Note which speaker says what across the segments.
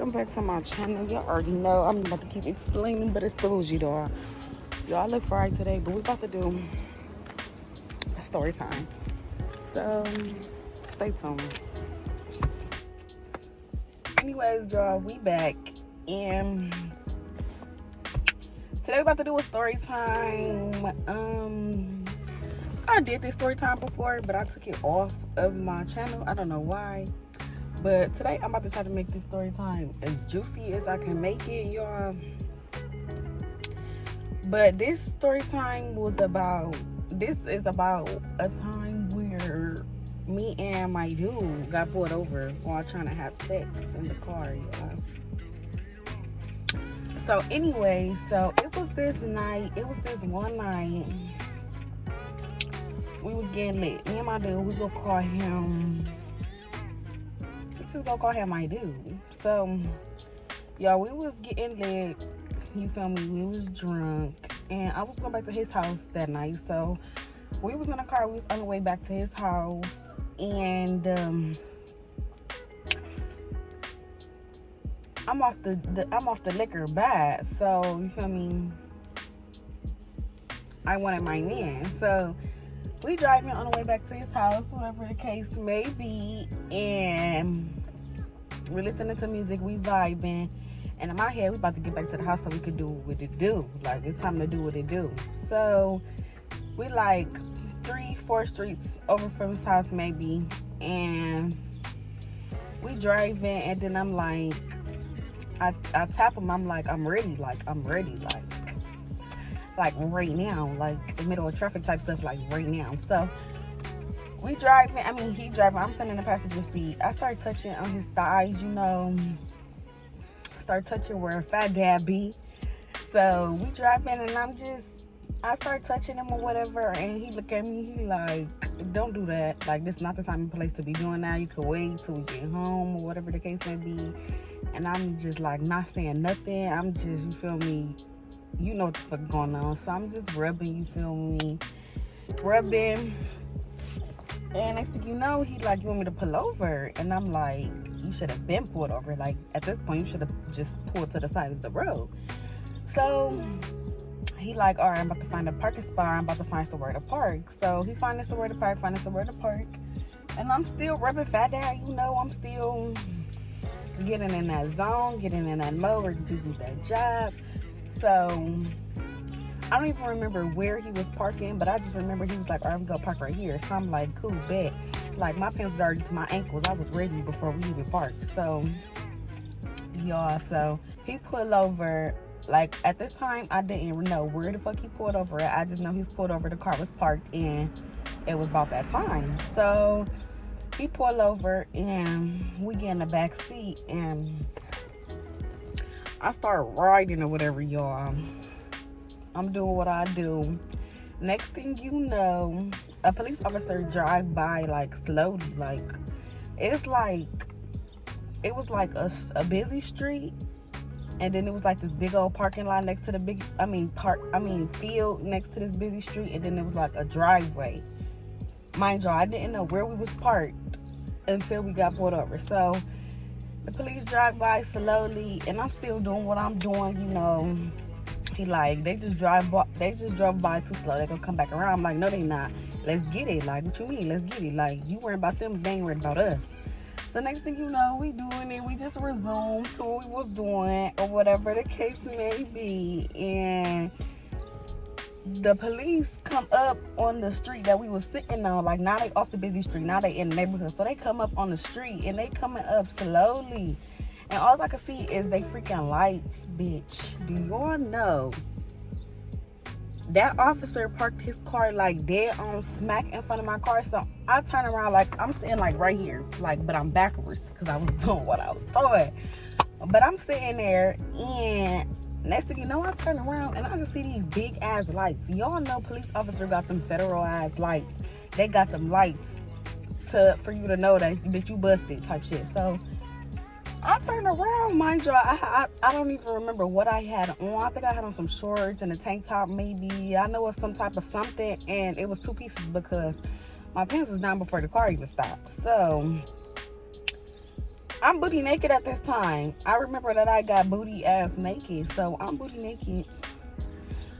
Speaker 1: welcome back to my channel. Y'all already know I'm about to keep explaining, but it's the bougie dog. Y'all look fried today, but we about to do a story time. So stay tuned. Anyways, y'all, we back, and today we're about to do a story time. I did this story time before, but I took it off of my channel. I don't know why. But today I'm about to try to make this story time as juicy as I can make it, y'all. But this story time is about a time where me and my dude got pulled over while trying to have sex in the car, y'all. So anyway, it was this one night. We was getting lit. Me and my dude, we gonna call him my dude. So, y'all, we was getting lit. You feel me? We was drunk. And I was going back to his house that night. So, we was in the car. We was on the way back to his house. And, I'm off the liquor bad. So, you feel me? I wanted my man. So, we driving on the way back to his house, whatever the case may be. And we're listening to music, we vibing, and in my head, we about to get back to the house so we could do what it do. Like, it's time to do what it do. So, we like 3-4 streets over from his house maybe, and we driving, and then I'm like, I tap him, I'm like, I'm ready, like right now, like in the middle of traffic type stuff, like right now. So, we driving, he driving, I'm sitting in the passenger seat. I start touching on his thighs, you know. Start touching where Fat Dad be. So we driving, and I start touching him or whatever, and he look at me, he like, don't do that. Like, this is not the time and place to be doing that. You could wait till we get home or whatever the case may be. And I'm just like not saying nothing. I'm just, you feel me, you know what the fuck going on. So I'm just rubbing, you feel me, rubbing. And next thing you know, he like, you want me to pull over? And I'm like, you should have been pulled over. Like, at this point, you should have just pulled to the side of the road. So he like, all right, I'm about to find a parking spot. I'm about to find somewhere to park. So he find somewhere to park, And I'm still rubbing Fat Dad, you know. I'm still getting in that zone, getting in that mode, ready to do that job. So I don't even remember where he was parking, but I just remember he was like, all right, we go park right here. So I'm like, cool, bet. Like, my pants was already to my ankles. I was ready before we even parked. So, y'all, so he pulled over. Like, at this time, I didn't know where the fuck he pulled over at. I just know he's pulled over. The car was parked, and it was about that time. So, he pulled over, and we get in the back seat, and I start riding or whatever, y'all. I'm doing what I do. Next thing you know, a police officer drive by, like, slowly. Like, it was like a busy street, and then it was like this big old parking lot next to the field next to this busy street, and then it was like a driveway. Mind y'all, I didn't know where we was parked until we got pulled over. So the police drive by slowly, and I'm still doing what I'm doing, you know. He like, they just drove by too slow. They gonna come back around. I'm like, no, they not. Let's get it. Like, what you mean? Let's get it. Like, you worry about them, they ain't worried about us. So next thing you know, we doing it. We just resume to what we was doing or whatever the case may be. And the police come up on the street that we was sitting on. Like, now they off the busy street. Now they in the neighborhood. So they come up on the street, and they coming up slowly. And all I can see is they freaking lights, bitch. Do y'all know that officer parked his car like dead on smack in front of my car? So I turn around, like, I'm sitting like right here, like, but I'm backwards because I was doing what I was doing. But I'm sitting there, and next thing you know, I turn around and I just see these big ass lights. Y'all know police officer got them federal ass lights. They got them lights for you to know that you busted type shit. So I turned around, mind you, I don't even remember what I had on. I think I had on some shorts and a tank top maybe. I know it was some type of something, and it was two pieces because my pants was down before the car even stopped. So I'm booty naked at this time. I remember that I got booty ass naked. So I'm booty naked.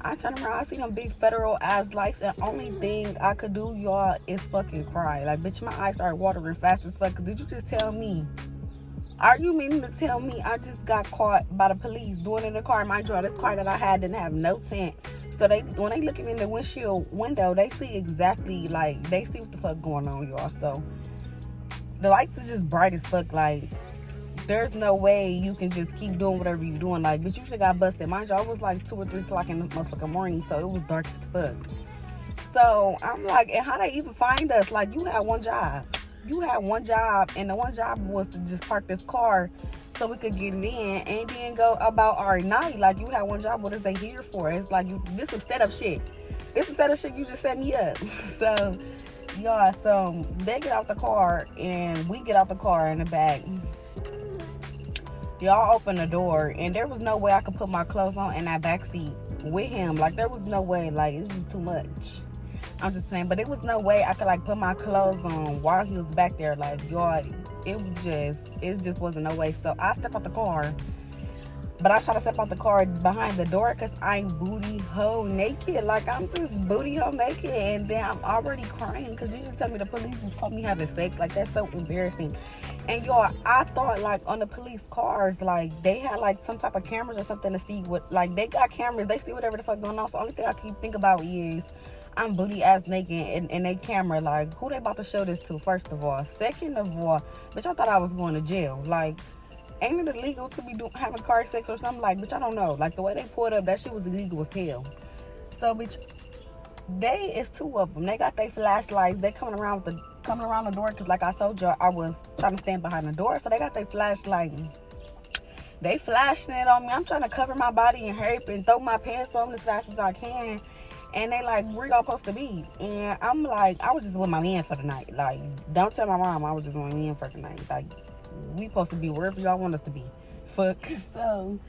Speaker 1: I turn around, I see them big federal ass lights, and only thing I could do, y'all, is fucking cry. Like, bitch, my eyes started watering fast as fuck. Did you just tell me? Are you meaning to tell me I just got caught by the police doing it in the car? Mind you, this car that I had didn't have no tint. So when they looking in the windshield window, they see exactly, like, they see what the fuck going on, y'all. So the lights is just bright as fuck. Like, there's no way you can just keep doing whatever you're doing. Like, but you should have got busted. Mind you, I was like 2 or 3 o'clock in the motherfucking morning, so it was dark as fuck. So I'm like, and how they even find us? Like, you had one job. You had one job, and the one job was to just park this car so we could get it in and then go about our night. Like, you had one job. What is they here for? It's like, this some setup shit. This some setup shit. You just set me up. So, y'all, so they get out the car, and we get out the car in the back. Y'all open the door, and there was no way I could put my clothes on in that back seat with him. Like, there was no way. Like, it's just too much. I'm just saying, but it was no way I could, like, put my clothes on while he was back there. Like, y'all, it just wasn't no way. So I step out the car, but I try to step out the car behind the door because I'm booty hole naked. Like, I'm just booty hole naked, and then I'm already crying because you just tell me the police just caught me having sex. Like, that's so embarrassing. And y'all, I thought, like, on the police cars, like, they had, like, some type of cameras or something to see what, like, they got cameras, they see whatever the fuck going on. So the only thing I keep thinking about is I'm booty ass naked and they camera. Like, who they about to show this to, first of all? Second of all, bitch, I thought I was going to jail. Like, ain't it illegal to be having car sex or something? Like, bitch, I don't know. Like, the way they pulled up, that shit was illegal as hell. So, bitch, it's 2 of them. They got their flashlights. They coming around the door because, like I told y'all, I was trying to stand behind the door. So they got their flashlight. They flashing it on me. I'm trying to cover my body and hurry and throw my pants on as fast as I can. And they like, where y'all supposed to be? And I'm like, I was just with my man for the night. Like, don't tell my mom I was just with my man for the night. Like, we supposed to be wherever y'all want us to be. Fuck. So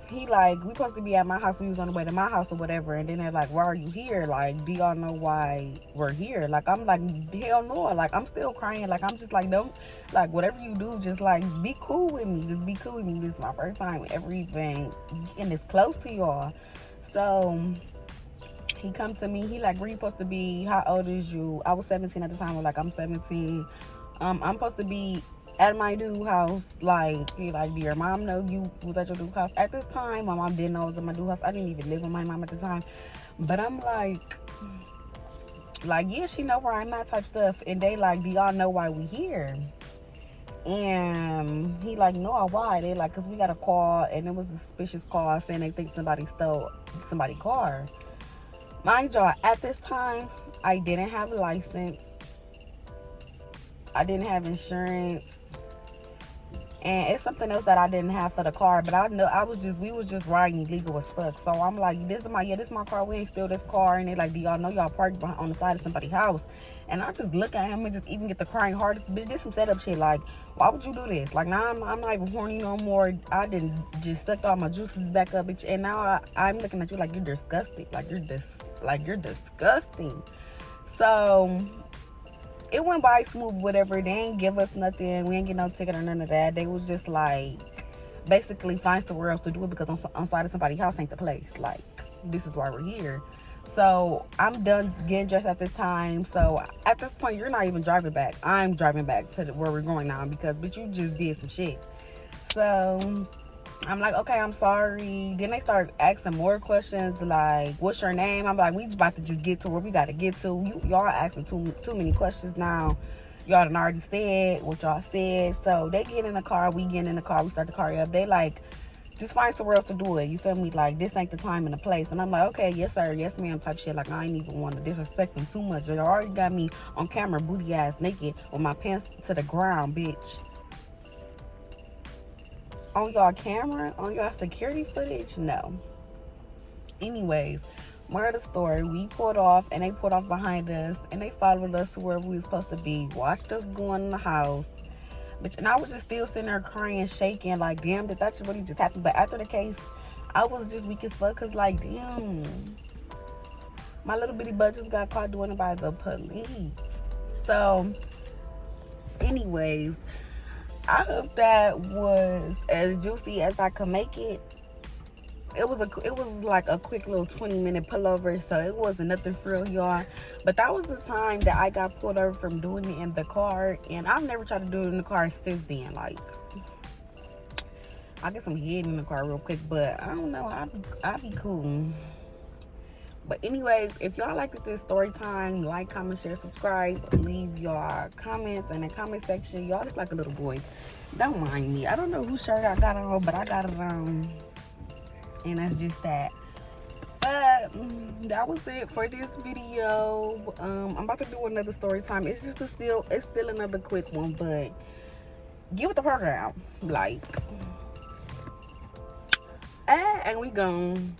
Speaker 1: he like, we supposed to be at my house. We was on the way to my house or whatever. And then they're like, why are you here? Like, do y'all know why we're here? Like, I'm like, hell no. Like, I'm still crying. Like, I'm just like, don't, like, whatever you do, just like, be cool with me. Just be cool with me. This is my first time ever even getting this close to y'all. So he come to me. He like, where you supposed to be? How old is you? I was 17 at the time. I'm like, I'm 17. I'm supposed to be at my dude house. Like, he like, do your mom know you was at your dude house? At this time, my mom didn't know I was at my dude house. I didn't even live with my mom at the time. But I'm like, yeah, she know where I'm at type stuff. And they like, do y'all know why we here? And he like, no, why? They like, because we got a call, and it was a suspicious call saying they think somebody stole somebody's car. Mind y'all, at this time, I didn't have a license. I didn't have insurance. And it's something else that I didn't have for the car. But I know we was just riding legal as fuck. So I'm like, this is my car. We ain't steal this car. And they like, do y'all know y'all parked on the side of somebody's house? And I just look at him and just even get the crying hard. Bitch, this some setup shit. Like, why would you do this? Like, now I'm not even horny no more. I didn't just sucked all my juices back up, bitch. And now I'm looking at you like you're disgusting. Like, you're disgusting. So it went by smooth, whatever. They ain't give us nothing. We ain't get no ticket or none of that. They was just like, basically find somewhere else to do it because on side of somebody's house ain't the place. Like, this is why we're here. So I'm done getting dressed at this time. So at this point, you're not even driving back. I'm driving back to where we're going now because, bitch, you just did some shit. So I'm like, okay, I'm sorry. Then they start asking more questions like, what's your name? I'm like, we just about to just get to where we got to get to. Y'all asking too many questions now. Y'all done already said what y'all said. So they get in the car. We get in the car. We start the car up. They like, just find somewhere else to do it. You feel me? Like, this ain't the time and the place. And I'm like, okay, yes, sir. Yes, ma'am type shit. Like, I ain't even want to disrespect them too much. They already got me on camera, booty ass naked with my pants to the ground, bitch. On y'all camera, on y'all security footage, no. Anyways, more of the story, we pulled off and they pulled off behind us and they followed us to where we were supposed to be, watched us go in the house, bitch. And I was just still sitting there crying, shaking, like, damn, did that shit really just happen? But after the case, I was just weak as fuck, cause like, damn, my little bitty butt just got caught doing it by the police. So anyways, I hope that was as juicy as I could make it. It was like a quick little 20-minute pullover, so it wasn't nothing for real, y'all. But that was the time that I got pulled over from doing it in the car, and I've never tried to do it in the car since then. Like, I get some head in the car real quick, but I don't know. I'll be cool. But anyways, if y'all liked this story time, like, comment, share, subscribe. Leave your comments in the comment section. Y'all look like a little boy. Don't mind me. I don't know whose shirt I got on, but I got it on. And that's just that. But that was it for this video. I'm about to do another story time. It's just it's still another quick one, but get with the program. Like, and we gone.